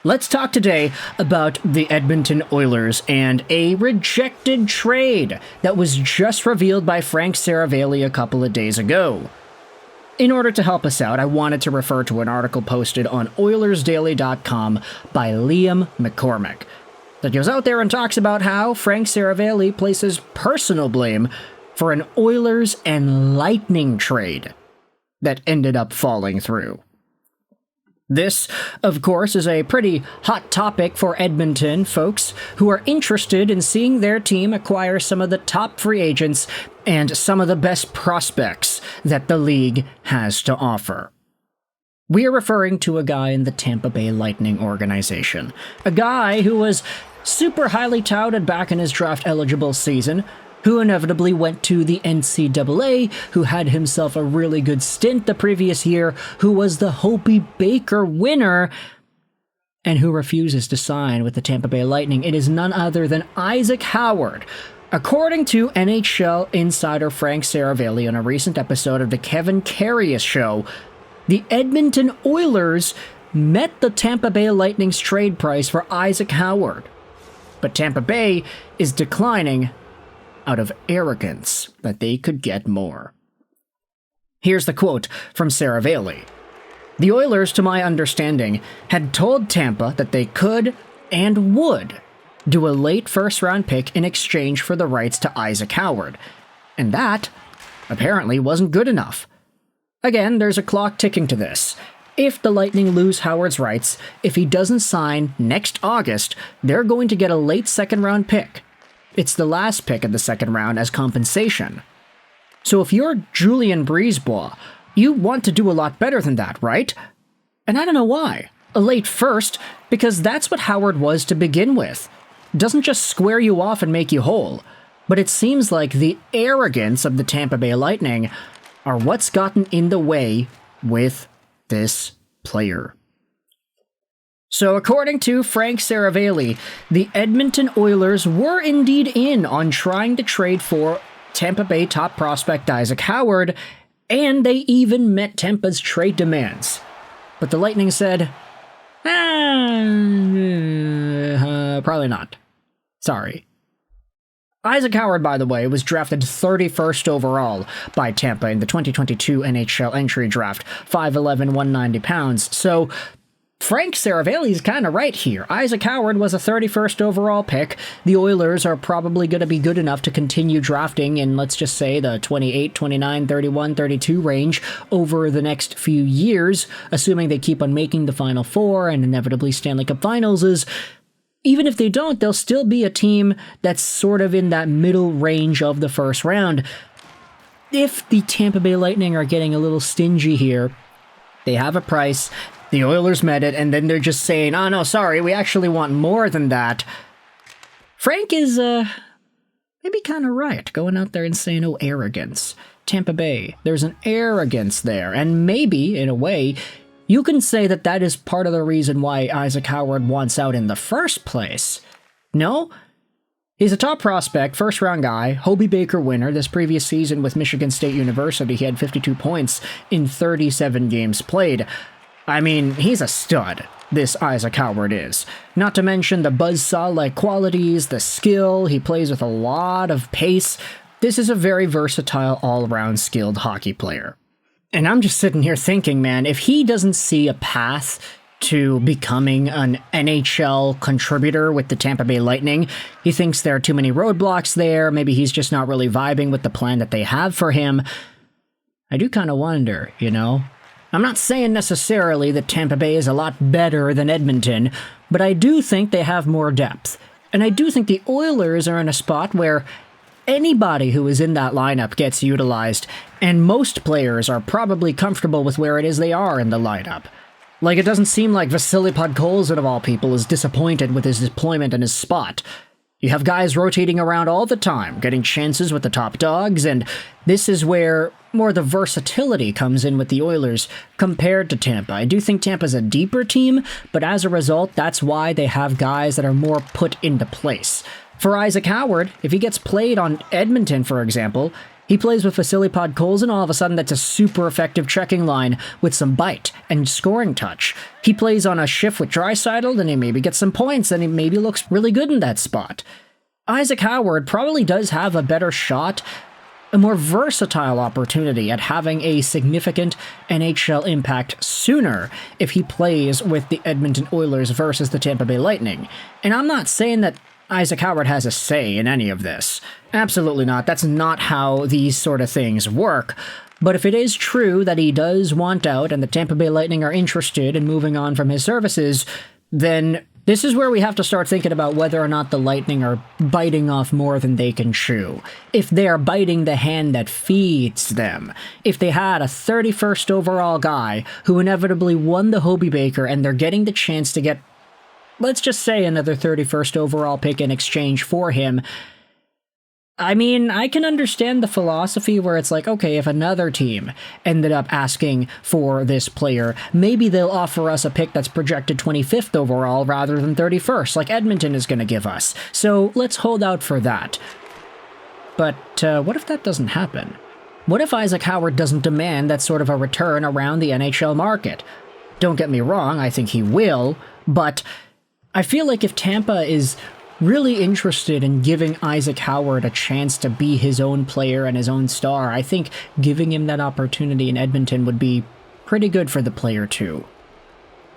Let's talk today about the Edmonton Oilers and a rejected trade that was just revealed by Frank Seravalli a couple of days ago. In order to help us out, I wanted to refer to an article posted on OilersDaily.com by Liam McCormick that goes out there and talks about how Frank Seravalli places personal blame for an Oilers and Lightning trade that ended up falling through. This, of course, is a pretty hot topic for Edmonton folks who are interested in seeing their team acquire some of the top free agents and some of the best prospects that the league has to offer. We are referring to a guy in the Tampa Bay Lightning organization, a guy who was super highly touted back in his draft-eligible season, who inevitably went to the NCAA, who had himself a really good stint the previous year, who was the Hobey Baker winner, and who refuses to sign with the Tampa Bay Lightning. It is none other than Isaac Howard. According to NHL insider Frank Seravalli on a recent episode of the Kevin Karius Show, the Edmonton Oilers met the Tampa Bay Lightning's trade price for Isaac Howard. But Tampa Bay is declining out of arrogance that they could get more. Here's the quote from Seravalli. The Oilers, to my understanding, had told Tampa that they could and would do a late first-round pick in exchange for the rights to Isaac Howard, and that apparently wasn't good enough. Again, there's a clock ticking to this. If the Lightning lose Howard's rights, if he doesn't sign next August, they're going to get a late second-round pick. It's the last pick of the second round as compensation. So if you're Julien Brisebois, you want to do a lot better than that, right? And I don't know why. A late first, because that's what Howard was to begin with. Doesn't just square you off and make you whole. But it seems like the arrogance of the Tampa Bay Lightning are what's gotten in the way with this player. So according to Frank Seravalli, the Edmonton Oilers were indeed in on trying to trade for Tampa Bay top prospect Isaac Howard, and they even met Tampa's trade demands. But the Lightning said, probably not. Sorry. Isaac Howard, by the way, was drafted 31st overall by Tampa in the 2022 NHL Entry Draft, 5'11", 190 pounds, so Frank Seravalli's kind of right here. Isaac Howard was a 31st overall pick. The Oilers are probably going to be good enough to continue drafting in, let's just say, the 28, 29, 31, 32 range over the next few years, assuming they keep on making the Final Four and inevitably Stanley Cup Finals. Even if they don't, they'll still be a team that's sort of in that middle range of the first round. If the Tampa Bay Lightning are getting a little stingy here, they have a price, the Oilers met it, and then they're just saying, oh no, sorry, we actually want more than that. Frank is, maybe kind of right, going out there and saying, oh, arrogance. Tampa Bay, there's an arrogance there, and maybe, in a way, you can say that that is part of the reason why Isaac Howard wants out in the first place. No? He's a top prospect, first-round guy, Hobey Baker winner. This previous season with Michigan State University, he had 52 points in 37 games played. I mean, he's a stud, this Isaac Howard is. Not to mention the buzzsaw-like qualities, the skill, he plays with a lot of pace. This is a very versatile, all-around skilled hockey player. And I'm just sitting here thinking, man, if he doesn't see a path to becoming an NHL contributor with the Tampa Bay Lightning, he thinks there are too many roadblocks there, maybe he's just not really vibing with the plan that they have for him. I do kind of wonder, you know? I'm not saying necessarily that Tampa Bay is a lot better than Edmonton, but I do think they have more depth. And I do think the Oilers are in a spot where anybody who is in that lineup gets utilized, and most players are probably comfortable with where it is they are in the lineup. Like, it doesn't seem like Vasily Podkolzin, of all people, is disappointed with his deployment and his spot. You have guys rotating around all the time, getting chances with the top dogs, and this is where more the versatility comes in with the Oilers compared to Tampa. I do think Tampa's a deeper team, but as a result, that's why they have guys that are more put into place. For Isaac Howard, if he gets played on Edmonton, for example, He plays with Vasily Podkolzin, and all of a sudden that's a super effective checking line with some bite and scoring touch. He plays on a shift with Draisaitl, and he maybe gets some points, and he maybe looks really good in that spot. Isaac Howard probably does have a better shot, a more versatile opportunity at having a significant NHL impact sooner if he plays with the Edmonton Oilers versus the Tampa Bay Lightning. And I'm not saying that Isaac Howard has a say in any of this. Absolutely not. That's not how these sort of things work. But if it is true that he does want out and the Tampa Bay Lightning are interested in moving on from his services, then this is where we have to start thinking about whether or not the Lightning are biting off more than they can chew. If they are biting the hand that feeds them. If they had a 31st overall guy who inevitably won the Hobey Baker and they're getting the chance to get, let's just say, another 31st overall pick in exchange for him. I mean, I can understand the philosophy where it's like, okay, if another team ended up asking for this player, maybe they'll offer us a pick that's projected 25th overall rather than 31st, like Edmonton is going to give us. So let's hold out for that. But what if that doesn't happen? What if Isaac Howard doesn't demand that sort of a return around the NHL market? Don't get me wrong, I think he will, but I feel like if Tampa is really interested in giving Isaac Howard a chance to be his own player and his own star, I think giving him that opportunity in Edmonton would be pretty good for the player too.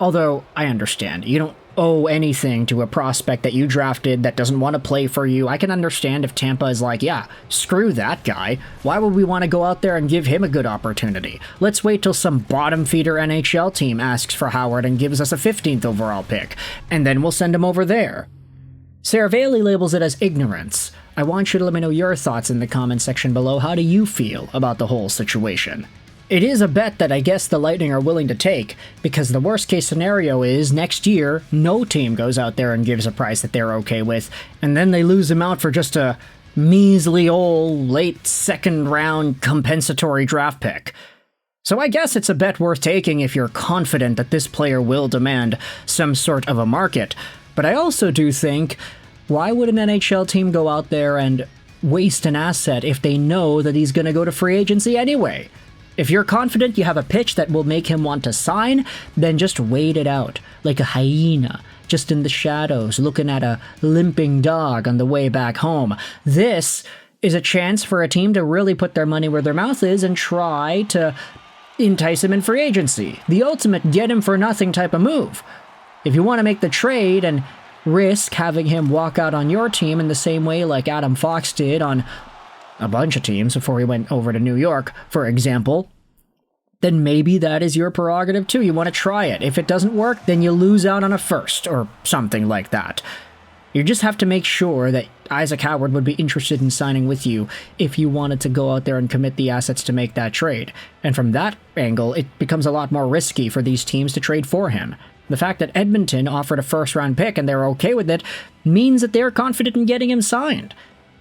Although, I understand, you don't owe anything to a prospect that you drafted that doesn't want to play for you. I can understand if Tampa is like, yeah, screw that guy. Why would we want to go out there and give him a good opportunity? Let's wait till some bottom feeder NHL team asks for Howard and gives us a 15th overall pick, and then we'll send him over there. Seravalli labels it as ignorance. I want you to let me know your thoughts in the comment section below. How do you feel about the whole situation? It is a bet that I guess the Lightning are willing to take, because the worst case scenario is next year, no team goes out there and gives a price that they're okay with, and then they lose him out for just a measly old late second round compensatory draft pick. So I guess it's a bet worth taking if you're confident that this player will demand some sort of a market. But I also do think, why would an NHL team go out there and waste an asset if they know that he's going to go to free agency anyway? If you're confident you have a pitch that will make him want to sign, then just wait it out, like a hyena, just in the shadows, looking at a limping dog on the way back home. This is a chance for a team to really put their money where their mouth is and try to entice him in free agency. The ultimate get-him-for-nothing type of move. If you want to make the trade and risk having him walk out on your team in the same way like Adam Fox did on a bunch of teams before he went over to New York, for example, then maybe that is your prerogative too. You want to try it. If it doesn't work, then you lose out on a first or something like that. You just have to make sure that Isaac Howard would be interested in signing with you if you wanted to go out there and commit the assets to make that trade. And from that angle, it becomes a lot more risky for these teams to trade for him. The fact that Edmonton offered a first-round pick and they're okay with it means that they're confident in getting him signed.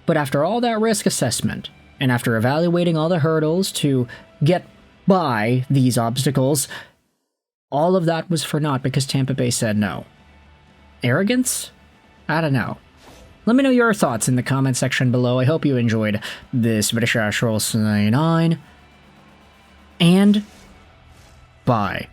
But after all that risk assessment, and after evaluating all the hurdles to get by these obstacles, all of that was for naught because Tampa Bay said no. Arrogance? I don't know. Let me know your thoughts in the comment section below. I hope you enjoyed this video. And bye.